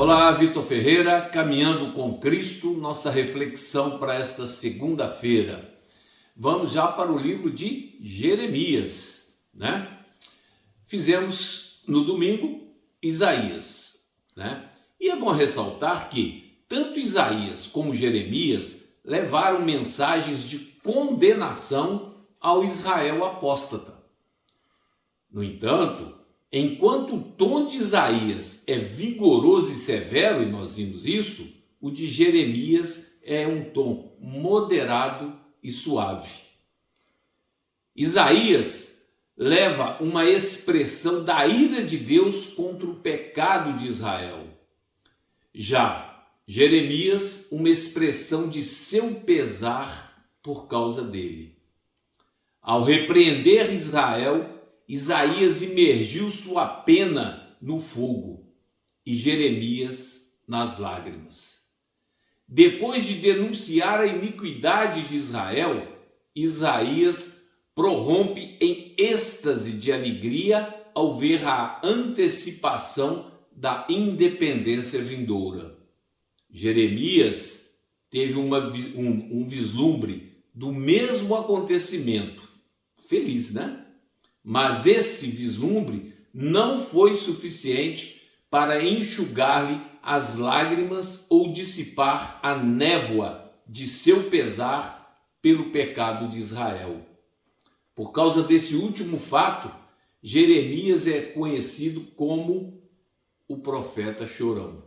Olá, Vitor Ferreira, caminhando com Cristo, nossa reflexão para esta segunda-feira. Vamos já para o livro de Jeremias, né? Fizemos no domingo Isaías, né? E é bom ressaltar que tanto Isaías como Jeremias levaram mensagens de condenação ao Israel apóstata. No entanto, enquanto o tom de Isaías é vigoroso e severo, e nós vimos isso, o de Jeremias é um tom moderado e suave. Isaías leva uma expressão da ira de Deus contra o pecado de Israel. Já Jeremias, uma expressão de seu pesar por causa dele. Ao repreender Israel, Isaías imergiu sua pena no fogo e Jeremias nas lágrimas. Depois de denunciar a iniquidade de Israel, Isaías prorrompe em êxtase de alegria ao ver a antecipação da independência vindoura. Jeremias teve um vislumbre do mesmo acontecimento. Feliz, né? Mas esse vislumbre não foi suficiente para enxugar-lhe as lágrimas ou dissipar a névoa de seu pesar pelo pecado de Israel. Por causa desse último fato, Jeremias é conhecido como o profeta chorão.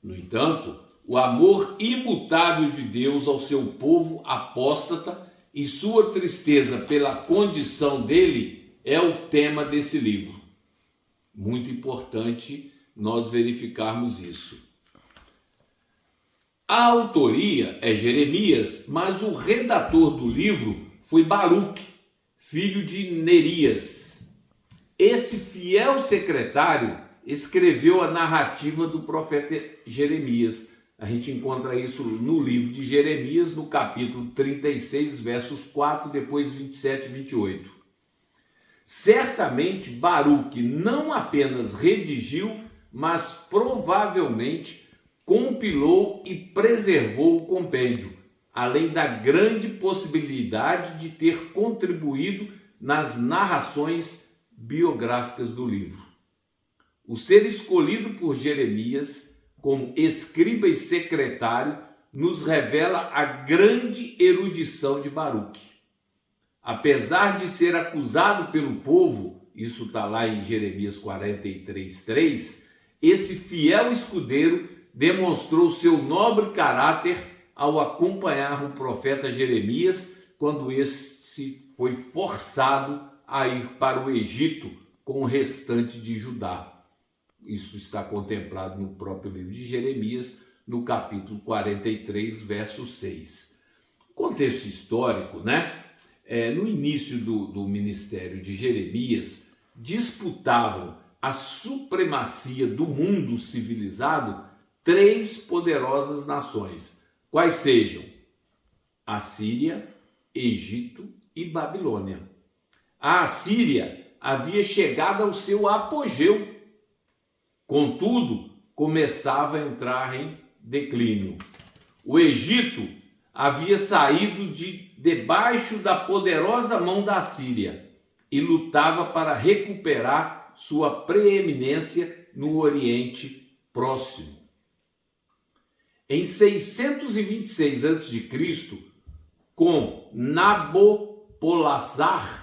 No entanto, o amor imutável de Deus ao seu povo apóstata e sua tristeza pela condição dele é o tema desse livro. Muito importante nós verificarmos isso. A autoria é Jeremias, mas o redator do livro foi Baruque, filho de Nerias. Esse fiel secretário escreveu a narrativa do profeta Jeremias. A gente encontra isso no livro de Jeremias, no capítulo 36, versos 4, depois 27 e 28. Certamente Baruque não apenas redigiu, mas provavelmente compilou e preservou o compêndio, além da grande possibilidade de ter contribuído nas narrações biográficas do livro. O ser escolhido por Jeremias como escriba e secretário, nos revela a grande erudição de Baruque. Apesar de ser acusado pelo povo, isso está lá em Jeremias 43:3, esse fiel escudeiro demonstrou seu nobre caráter ao acompanhar o profeta Jeremias quando este foi forçado a ir para o Egito com o restante de Judá. Isso está contemplado no próprio livro de Jeremias, no capítulo 43, verso 6. Contexto histórico, né? No início do ministério de Jeremias, disputavam a supremacia do mundo civilizado três poderosas nações, quais sejam Assíria, Egito e Babilônia. A Assíria havia chegado ao seu apogeu. Contudo, começava a entrar em declínio. O Egito havia saído de debaixo da poderosa mão da Assíria e lutava para recuperar sua preeminência no Oriente Próximo. Em 626 a.C., com Nabopolassar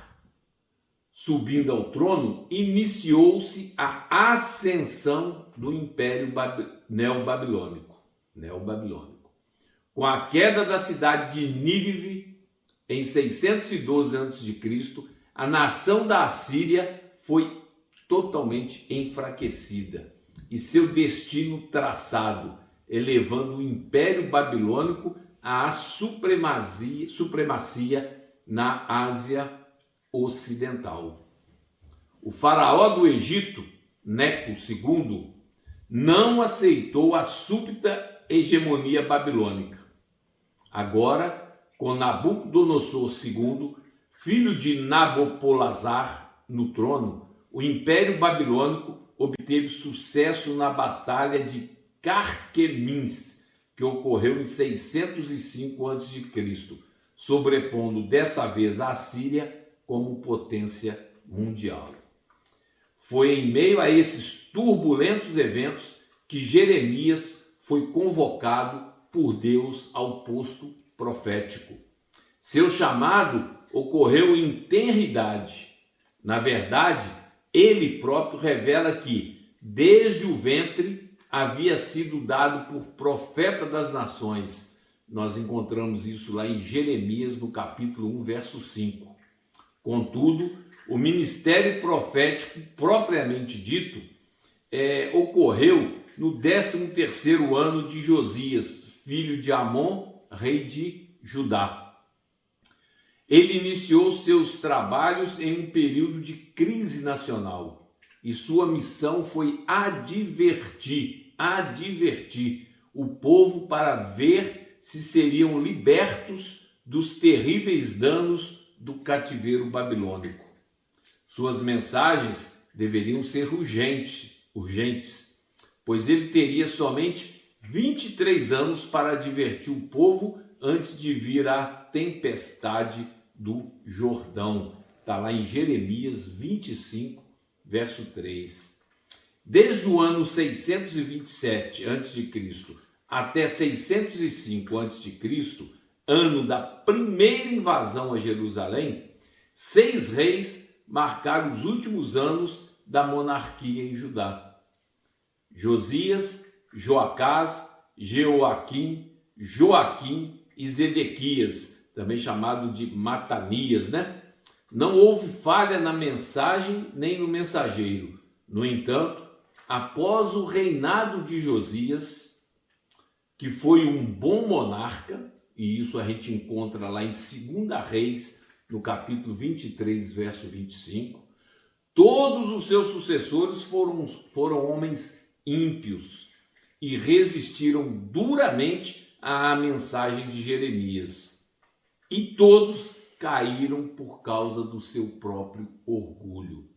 subindo ao trono, iniciou-se a ascensão do Império Neobabilônico. Com a queda da cidade de Nínive, em 612 a.C., a nação da Assíria foi totalmente enfraquecida e seu destino traçado, elevando o Império Babilônico à supremacia na Ásia Ocidental. O faraó do Egito, Neco II, não aceitou a súbita hegemonia babilônica. Agora, com Nabucodonosor II, filho de Nabopolassar, no trono, o Império Babilônico obteve sucesso na Batalha de Carquemins, que ocorreu em 605 a.C., sobrepondo dessa vez a Síria como potência mundial. Foi em meio a esses turbulentos eventos que Jeremias foi convocado por Deus ao posto profético. Seu chamado ocorreu em tenra idade. Na verdade, ele próprio revela que, desde o ventre, havia sido dado por profeta das nações. Nós encontramos isso lá em Jeremias, no capítulo 1, verso 5. Contudo, o ministério profético, propriamente dito, ocorreu no 13º ano de Josias, filho de Amon, rei de Judá. Ele iniciou seus trabalhos em um período de crise nacional e sua missão foi advertir o povo para ver se seriam libertos dos terríveis danos do cativeiro babilônico. Suas mensagens deveriam ser urgentes, pois ele teria somente 23 anos para advertir o povo antes de vir a tempestade do Jordão. Está lá em Jeremias 25, verso 3. Desde o ano 627 a.C. até 605 a.C., ano da primeira invasão a Jerusalém, 6 reis marcaram os últimos anos da monarquia em Judá: Josias, Joacás, Jeoaquim, Joaquim e Zedequias, também chamado de Matanias, né? Não houve falha na mensagem nem no mensageiro. No entanto, após o reinado de Josias, que foi um bom monarca, e isso a gente encontra lá em 2 Reis, no capítulo 23, verso 25, todos os seus sucessores foram homens ímpios e resistiram duramente à mensagem de Jeremias. E todos caíram por causa do seu próprio orgulho.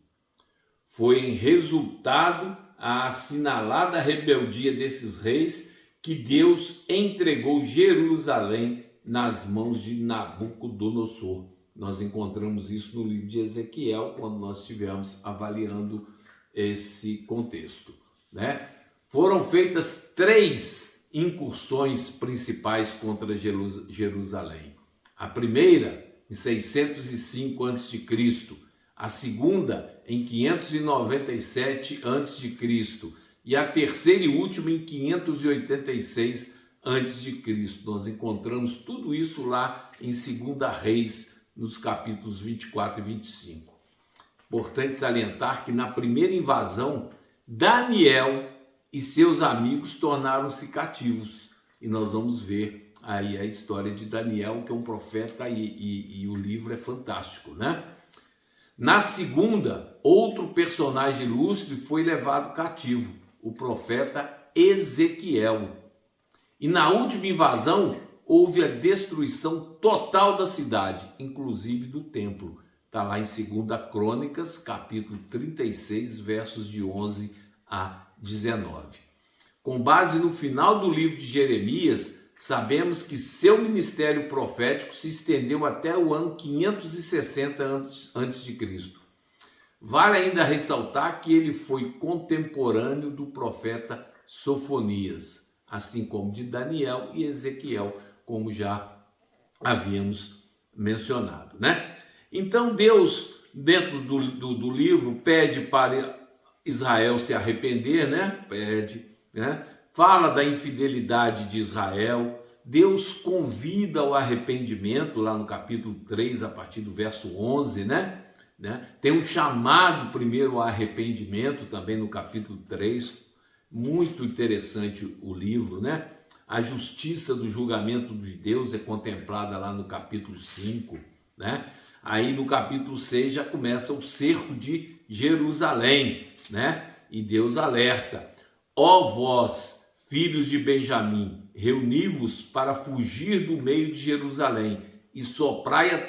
Foi em resultado à assinalada rebeldia desses reis que Deus entregou Jerusalém nas mãos de Nabucodonosor. Nós encontramos isso no livro de Ezequiel, quando nós estivermos avaliando esse contexto, né? Foram feitas 3 incursões principais contra Jerusalém. A primeira, em 605 a.C., a segunda, em 597 a.C., e a terceira e última, em 586 a.C. Nós encontramos tudo isso lá em 2 Reis, nos capítulos 24 e 25. Importante salientar que na primeira invasão, Daniel e seus amigos tornaram-se cativos. E nós vamos ver aí a história de Daniel, que é um profeta, e o livro é fantástico, né? Na segunda, outro personagem ilustre foi levado cativo, o profeta Ezequiel. E na última invasão, houve a destruição total da cidade, inclusive do templo. Está lá em 2 Crônicas, capítulo 36, versos de 11 a 19. Com base no final do livro de Jeremias, sabemos que seu ministério profético se estendeu até o ano 560 a.C. Vale ainda ressaltar que ele foi contemporâneo do profeta Sofonias, assim como de Daniel e Ezequiel, como já havíamos mencionado, né? Então Deus, dentro do livro, pede para Israel se arrepender, né? Fala da infidelidade de Israel. Deus convida ao arrependimento, lá no capítulo 3, a partir do verso 11, né? Tem um chamado primeiro ao arrependimento, também no capítulo 3, muito interessante o livro, né? A justiça do julgamento de Deus é contemplada lá no capítulo 5, né? Aí no capítulo 6 já começa o cerco de Jerusalém, né? E Deus alerta: ó vós, filhos de Benjamim, reuni-vos para fugir do meio de Jerusalém, e soprai a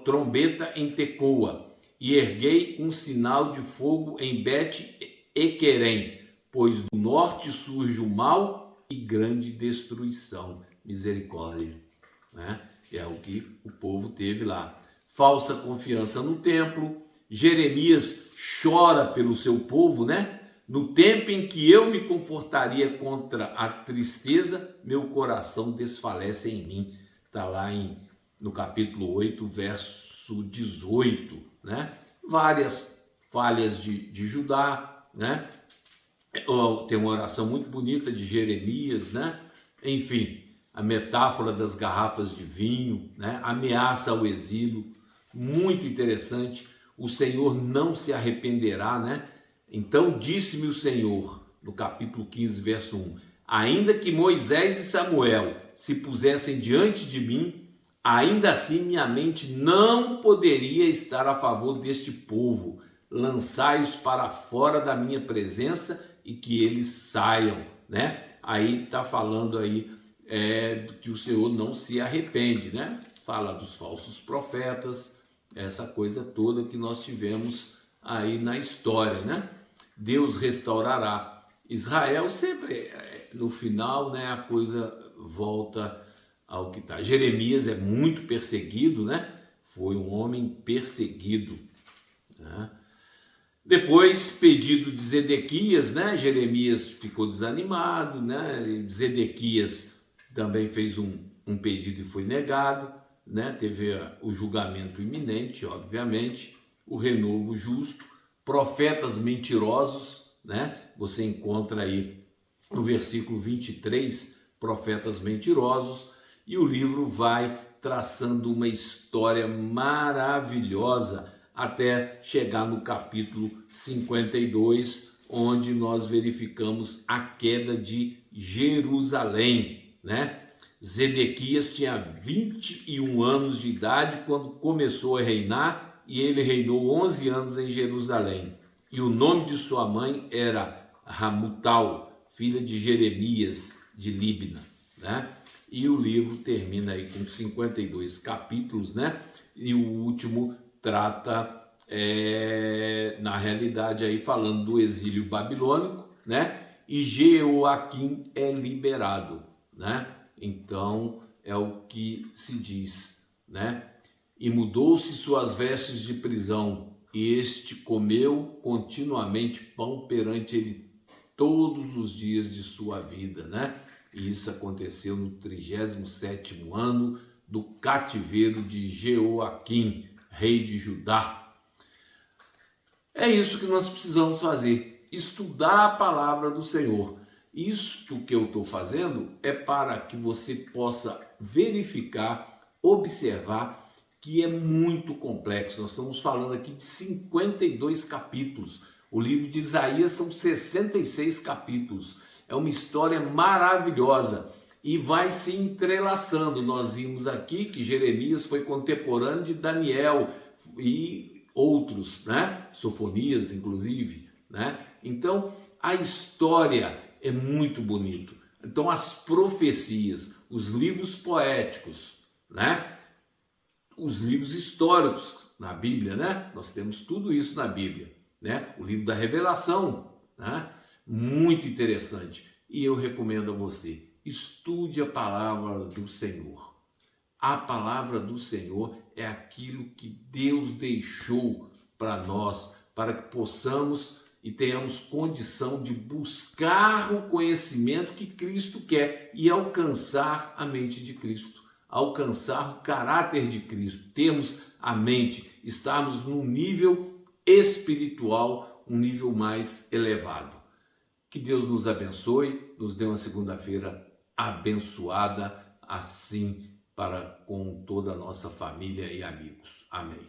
trombeta em Tecoa, e erguei um sinal de fogo em Bet Equerem, pois do norte surge o mal e grande destruição. Misericórdia, né? É o que o povo teve lá. Falsa confiança no templo. Jeremias chora pelo seu povo, né? No tempo em que eu me confortaria contra a tristeza, meu coração desfalece em mim. Está lá no capítulo 8, verso 18, né? Várias falhas de Judá, né? Tem uma oração muito bonita de Jeremias, né? Enfim, a metáfora das garrafas de vinho, né? Ameaça ao exílio, muito interessante. O Senhor não se arrependerá, né? Então disse-me o Senhor, no capítulo 15, verso 1, ainda que Moisés e Samuel se pusessem diante de mim, ainda assim minha mente não poderia estar a favor deste povo. Lançai-os para fora da minha presença e que eles saiam, né? Aí está falando aí que o Senhor não se arrepende, né? Fala dos falsos profetas, essa coisa toda que nós tivemos aí na história, né? Deus restaurará Israel sempre, no final, né? A coisa volta ao que está. Jeremias é muito perseguido, né? Foi um homem perseguido, né? Depois, pedido de Zedequias, né? Jeremias ficou desanimado, né? Zedequias também fez um pedido e foi negado, né? Teve o julgamento iminente, obviamente, o renovo justo, profetas mentirosos, né? Você encontra aí no versículo 23, profetas mentirosos, e o livro vai traçando uma história maravilhosa até chegar no capítulo 52, onde nós verificamos a queda de Jerusalém, né? Zedequias tinha 21 anos de idade quando começou a reinar, e ele reinou 11 anos em Jerusalém. E o nome de sua mãe era Hamutal, filha de Jeremias de Líbna, né? E o livro termina aí com 52 capítulos, né? E o último trata, na realidade, aí falando do exílio babilônico, né? E Jeoaquim é liberado, né? Então é o que se diz, né? E mudou-se suas vestes de prisão, e este comeu continuamente pão perante ele todos os dias de sua vida, né? E isso aconteceu no 37º ano do cativeiro de Jeoaquim, rei de Judá. É isso que nós precisamos fazer, estudar a palavra do Senhor. Isto que eu estou fazendo é para que você possa verificar, observar que é muito complexo. Nós estamos falando aqui de 52 capítulos. O livro de Isaías são 66 capítulos. É uma história maravilhosa e vai se entrelaçando. Nós vimos aqui que Jeremias foi contemporâneo de Daniel e outros, né? Sofonias, inclusive, né? Então, a história é muito bonito. Então, as profecias, os livros poéticos, né? Os livros históricos na Bíblia, né? Nós temos tudo isso na Bíblia, né? O livro da Revelação, né? Muito interessante. E eu recomendo a você, estude a palavra do Senhor. A palavra do Senhor é aquilo que Deus deixou para nós, para que possamos e tenhamos condição de buscar o conhecimento que Cristo quer e alcançar a mente de Cristo, alcançar o caráter de Cristo, termos a mente, estarmos num nível espiritual, um nível mais elevado. Que Deus nos abençoe, nos dê uma segunda-feira abençoada, assim para com toda a nossa família e amigos. Amém.